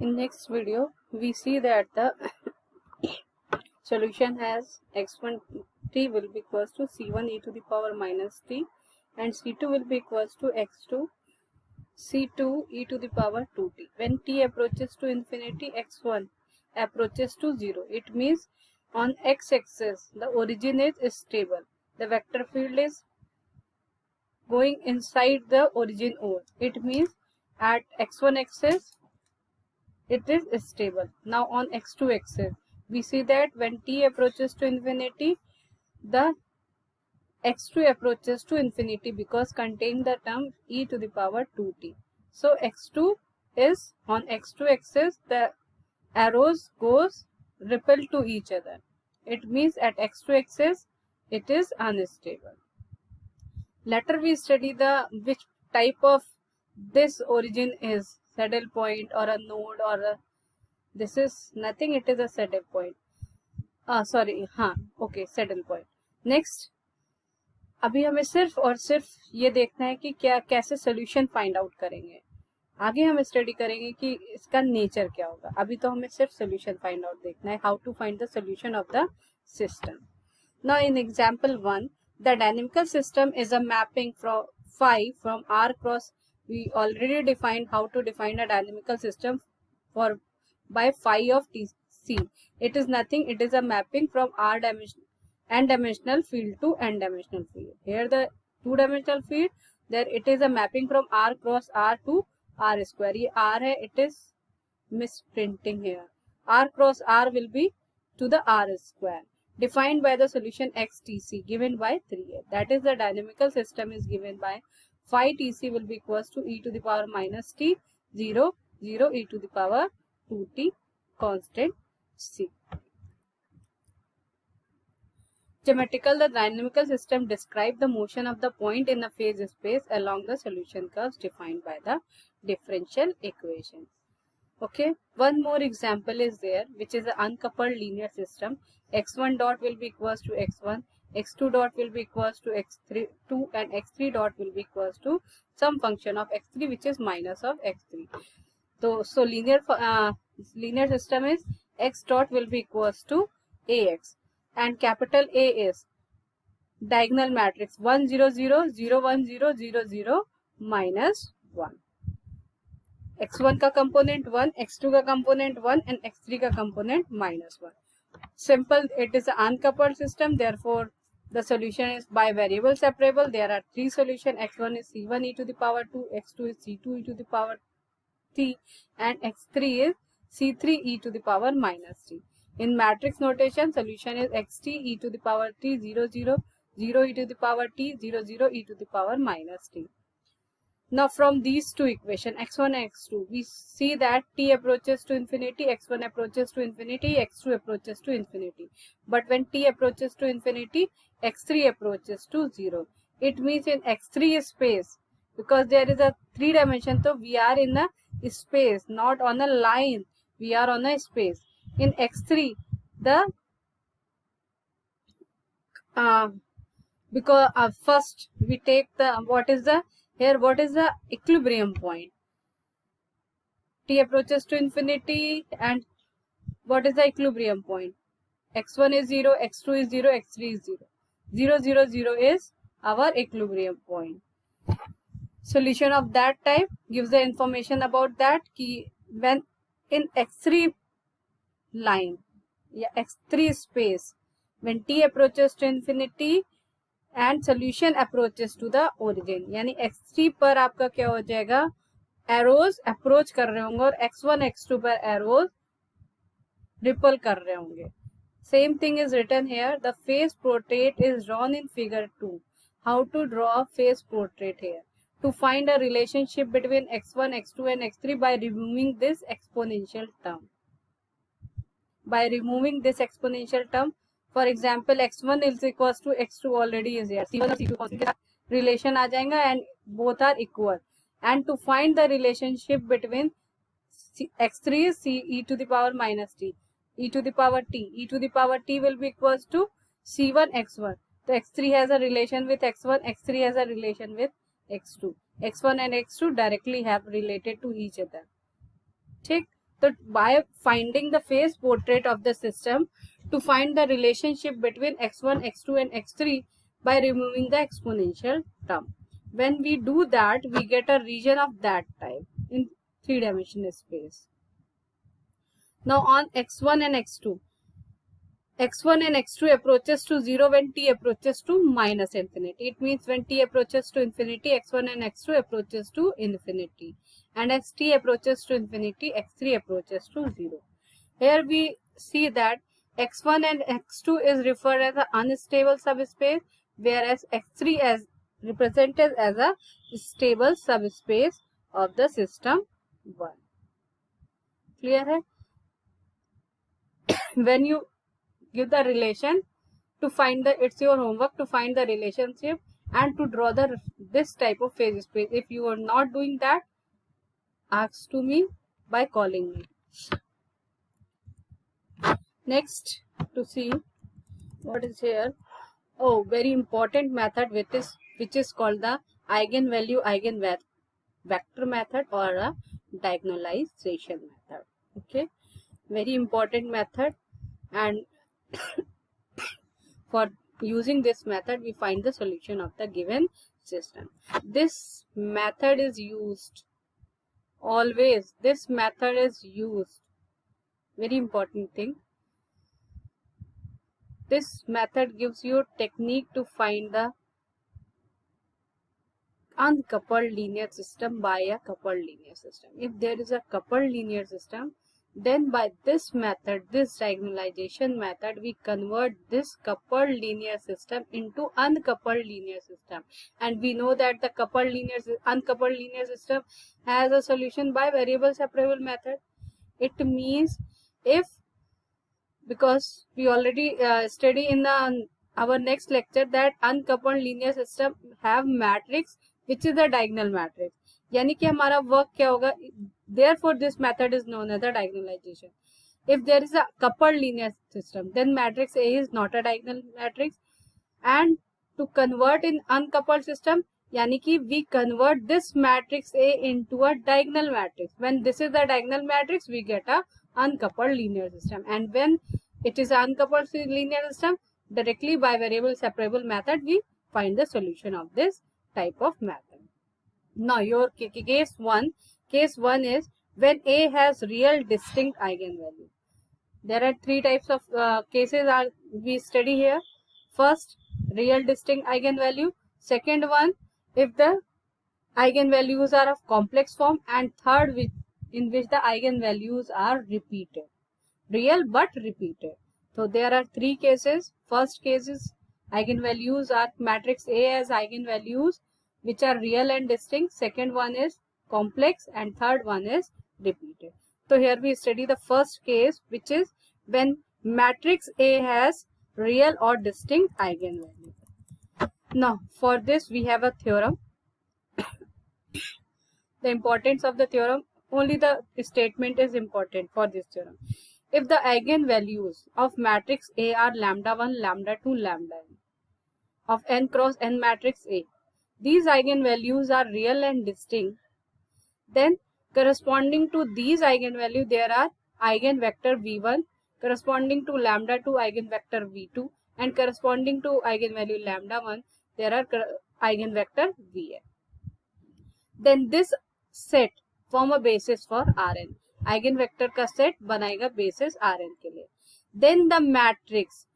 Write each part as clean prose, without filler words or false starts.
In next video, we see that the solution has x1 t will be equals to c1 e to the power minus t and c2 will be equals to x2 c2 e to the power 2t. When t approaches to infinity, x1 approaches to 0. It means on x-axis the origin is stable. The vector field is going inside the origin O. It means at x1 axis it is stable. Now on x2 axis, we see that when t approaches to infinity, the x2 approaches to infinity because contain the term e to the power 2t. So x2 is on x2 axis, the arrows goes repel to each other. It means at x2 axis it is unstable. Later we study the which type of this origin is, saddle point or a node or a, this is nothing, it is a saddle point. saddle point. Next, अभी हमें सिर्फ और सिर्फ ये देखना है कि क्या कैसे सोल्यूशन फाइंड आउट करेंगे. आगे हम स्टडी करेंगे कि इसका नेचर क्या होगा. अभी तो हमें सिर्फ सोल्यूशन फाइंड आउट देखना है, how to find the solution of the system. Now in example 1, the dynamical system is a mapping from phi from R cross. We already defined how to define a dynamical system for by phi of TC. It is nothing, it is a mapping from R n-dimensional field to n-dimensional field. Here the two-dimensional field, there it is a mapping from R cross R to R square. ये R है, it is misprinting here. R cross R will be to the R square. Defined by the solution xtc given by 3a. That is the dynamical system is given by phi tc will be equals to e to the power minus t 0 0 e to the power 2t constant c. Geometrical, the dynamical system describe the motion of the point in the phase space along the solution curves defined by the differential equation. Okay, one more example is there, which is an uncoupled linear system. x1 dot will be equals to x1, x2 dot will be equals to x2 and x3 dot will be equals to some function of x3 which is minus of x3. So linear system is x dot will be equals to ax and capital A is diagonal matrix 1 0 0 0 1 0 0 0 minus 1. x1 का component 1, x2 का component 1 and x3 का component minus 1. Simple, it is an uncoupled system, therefore the solution is bivariable separable. There are three solutions. X1 is c1 e to the power 2, x2 is c2 e to the power t and x3 is c3 e to the power minus t. In matrix notation, solution is xt e to the power t 0 0 0 e to the power t 0 0 e to the power minus t. Now from these two equations x1 and x2, we see that t approaches to infinity, x1 approaches to infinity, x2 approaches to infinity. But when t approaches to infinity, x3 approaches to 0. It means in x3 space, because there is a 3 dimension, so we are in a space, not on a line, we are on a space. In x3, the because first we take the what is the equilibrium point. T approaches to infinity and what is the equilibrium point? x1 is 0, x2 is 0, x3 is 0. 0 0 0 is our equilibrium point. Solution of that type gives the information about that ki when in x3 line, x3 space, when t approaches to infinity and solution approaches to the origin, यानी x3 पर आपका क्या हो जाएगा, arrows approach कर रहे होंगे और x1 x2 पर arrows repel कर रहे होंगे. Same thing is written here. The phase portrait is drawn in figure 2. How to draw a phase portrait here? To find a relationship between x1, x2 and x3 by removing this exponential term. By removing this exponential term, for example, x1 is equals to x2 already is here. C1 और C2 relation आ जाएगा and both are equal. And to find the relationship between x3 is c e to the power minus t, e to the power t. E to the power t will be equals to c1 x1. So x3 has a relation with x1, x3 has a relation with x2. x1 and x2 directly have related to each other. ठीक. So by finding the phase portrait of the system, to find the relationship between x1, x2 and x3 by removing the exponential term. When we do that, we get a region of that type in 3-dimensional space. Now on x1 and x2. x1 and x2 approaches to 0 when t approaches to minus infinity. It means when t approaches to infinity, x1 and x2 approaches to infinity. And as t approaches to infinity, x3 approaches to 0. Here we see that x1 and x2 is referred as an unstable subspace, whereas x3 is represented as a stable subspace of the system 1. Clear hai? When you give the relation, to find the, it's your homework to find the relationship and to draw the this type of phase space. If you are not doing that, ask to me by calling me. Next, to see what is here. Oh, very important method which is called the eigenvalue eigenvector method or a diagonalization method. Okay, very important method, and for using this method we find the solution of the given system. This method is used always. This method is used. Very important thing. This method gives you technique to find the uncoupled linear system by a coupled linear system. If there is a coupled linear system, then by this method, this diagonalization method, we convert this coupled linear system into uncoupled linear system. And we know that the uncoupled linear system has a solution by variable separable method. It means if, because we already study in our next lecture that uncoupled linear system have matrix which is a diagonal matrix. यानी कि हमारा work क्या होगा? Therefore this method is known as a diagonalization. If there is a coupled linear system, then matrix A is not a diagonal matrix. And to convert in uncoupled system, यानी कि we convert this matrix A into a diagonal matrix. When this is the diagonal matrix, we get a uncoupled linear system. And when it is an uncoupled linear system, directly by variable separable method, we find the solution of this type of method. Now your case 1 is when A has real distinct eigenvalue. There are 3 types of cases we study here. First, real distinct eigenvalue. Second one, if the eigenvalues are of complex form. And third, in which the eigenvalues are repeated. Real but repeated. So there are 3 cases. First case is eigenvalues are matrix A as eigenvalues which are real and distinct. Second one is complex, and third one is repeated. So here we study the first case, which is when matrix A has real or distinct eigenvalue. Now for this we have a theorem. The importance of the theorem, only the statement is important for this theorem. If the eigenvalues of matrix A are lambda 1, lambda 2, lambda n of n cross n matrix A, these eigenvalues are real and distinct, then corresponding to these eigenvalues there are eigenvector v1, corresponding to lambda 2 eigenvector v2, and corresponding to eigenvalue lambda 1 there are eigenvector vn. Then this set form a basis for Rn. eigenvector का set बनाएगा basis Rn के लिए. Then the matrix,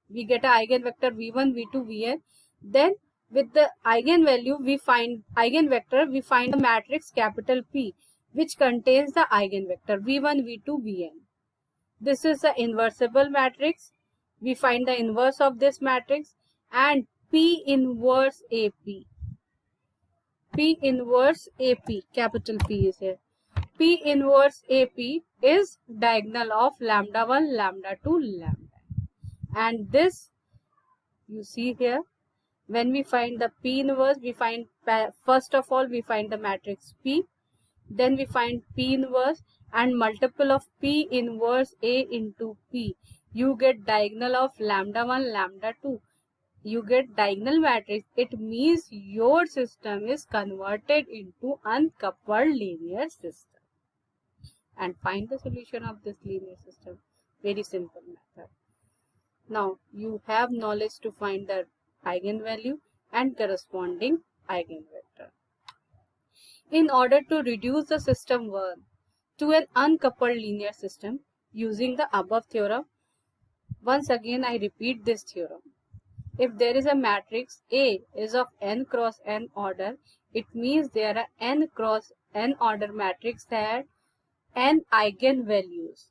we get a eigenvector v1, v2, vn. Then with the eigenvalue we find eigenvector, we find the matrix capital P which contains the eigenvector v1, v2, vn. This is the inversible matrix. We find the inverse of this matrix, and P inverse AP. P inverse AP, capital P is here. P inverse AP is diagonal of lambda 1, lambda 2, lambda. And this you see here. When we find the P inverse, we find, first of all, we find the matrix P. Then we find P inverse and multiple of P inverse A into P. You get diagonal of lambda 1, lambda 2. You get diagonal matrix. It means your system is converted into uncoupled linear system. and find the solution of this linear system. Very simple method. Now you have knowledge to find the eigenvalue and corresponding eigenvector. In order to reduce the system 1 to an uncoupled linear system using the above theorem, once again I repeat this theorem. If there is a matrix A is of n cross n order, it means there are n cross n order matrix that n eigenvalues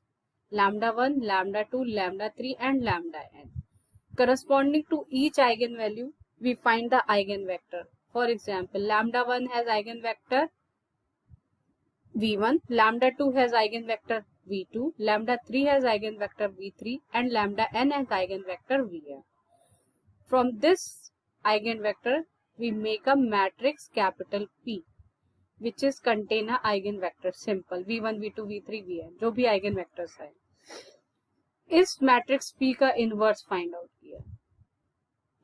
lambda 1, lambda 2, lambda 3 and lambda n. Corresponding to each eigenvalue, we find the eigenvector. For example, lambda 1 has eigenvector v1, lambda 2 has eigenvector v2, lambda 3 has eigenvector v3 and lambda n has eigenvector vn. From this eigenvector, we make a matrix capital P, which is contain a eigenvector simple v1, v2, v3, vn, जो भी eigenvectors है. इस matrix P का inverse find out किया.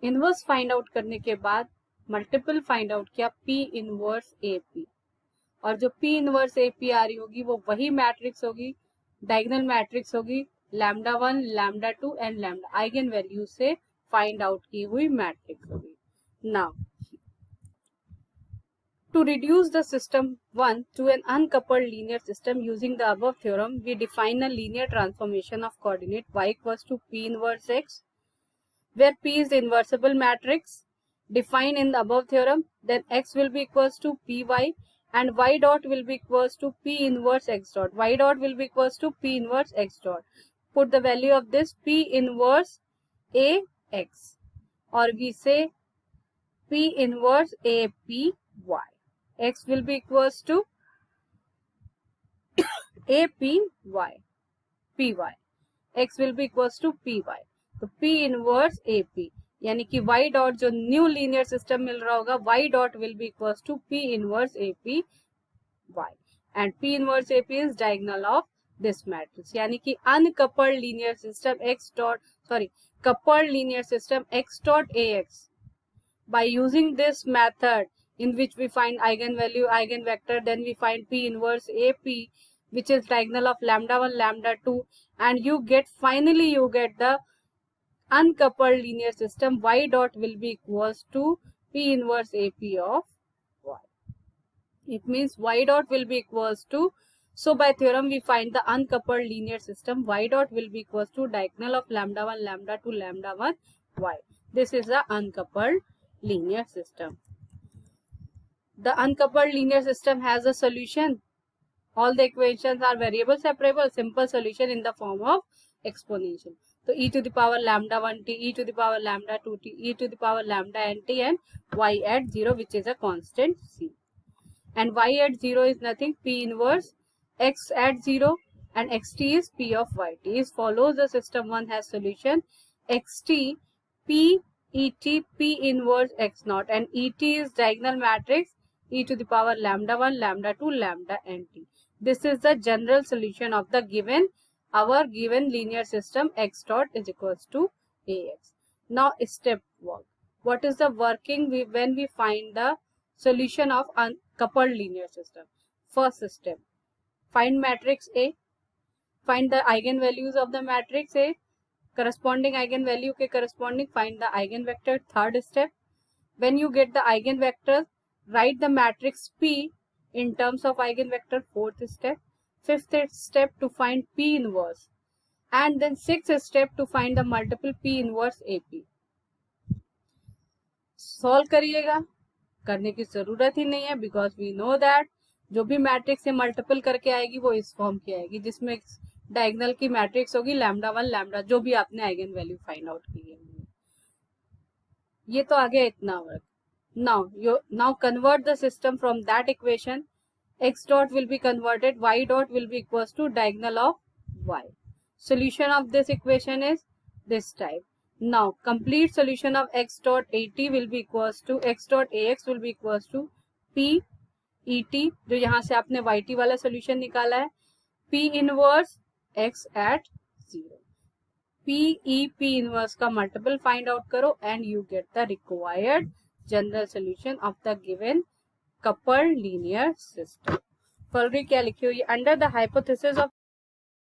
Inverse find out करने के बाद multiple find out किया P इनवर्स AP, और जो P इनवर्स AP आ रही होगी वो वही मैट्रिक्स होगी, डायगोनल मैट्रिक्स होगी, lambda 1, lambda 2 and lambda eigen value से फाइंड आउट की हुई मैट्रिक्स होगी. Now to reduce the system 1 to an uncoupled linear system using the above theorem, we define a linear transformation of coordinate y equals to P inverse x, where P is the inversible matrix defined in the above theorem. Then x will be equals to Py and y dot will be equals to P inverse x dot. Y dot will be equals to P inverse x dot. Put the value of this P inverse Ax, or we say P inverse APy. X will be equals to APy, Py. X will be equals to Py. तो P inverse AP, यानी कि y dot जो new linear system मिल रहा होगा, y dot will be equals to P inverse AP y, and P inverse AP is diagonal of this matrix, यानी कि uncoupled linear system coupled linear system x dot Ax. By using this method, in which we find eigenvalue, eigenvector, then we find P inverse AP, which is diagonal of lambda 1, lambda 2, and finally you get the uncoupled linear system. Y dot will be equals to P inverse AP of y. It means y dot will be equals to, so by theorem we find the uncoupled linear system. Y dot will be equals to diagonal of lambda 1, lambda 2, lambda 1, y. This is the uncoupled linear system. The uncoupled linear system has a solution. All the equations are variable separable, simple solution in the form of exponential. So e to the power lambda 1t, e to the power lambda 2t, e to the power lambda nt, and y at 0, which is a constant c. And y at 0 is nothing, P inverse x at 0, and xt is P of yt. Is follows the system 1 has solution xt P et P inverse x naught, and et is diagonal matrix e to the power lambda 1, lambda 2, lambda nt. This is the general solution of the our given linear system x dot is equals to Ax. Now step work. What is the working when we find the solution of uncoupled linear system? First step, find matrix A, find the eigenvalues of the matrix A, corresponding eigenvalue के corresponding find the eigenvector. Third step, when you get the eigenvectors, write the matrix P in terms of eigenvector. Fourth step. Fifth step, to find P inverse, and then sixth step, to find the multiple P inverse AP. Solve करिएगा, करने की जरूरत ही नहीं है, because we know that जो भी matrix से multiple करके आएगी वो इस फॉर्म की आएगी, जिसमें डायगोनल की मैट्रिक्स होगी लैम्डा 1, लैम्डा जो भी आपने आइगन वैल्यू फाइंड आउट की है. ये तो आ गया इतना work. Now convert the system from that equation. X dot will be converted, y dot will be equals to diagonal of y. Solution of this equation is this type. Now complete solution of x dot at will be equals to x dot ax will be equals to p et, जो यहाँ से आपने yt वाला solution निकाला है, p inverse x at 0. p inverse का multiple find out करो and you get the required general solution of the given coupled linear system. Following क्या लिखी हुई है, अंडर द हाइपोथेसिस ऑफ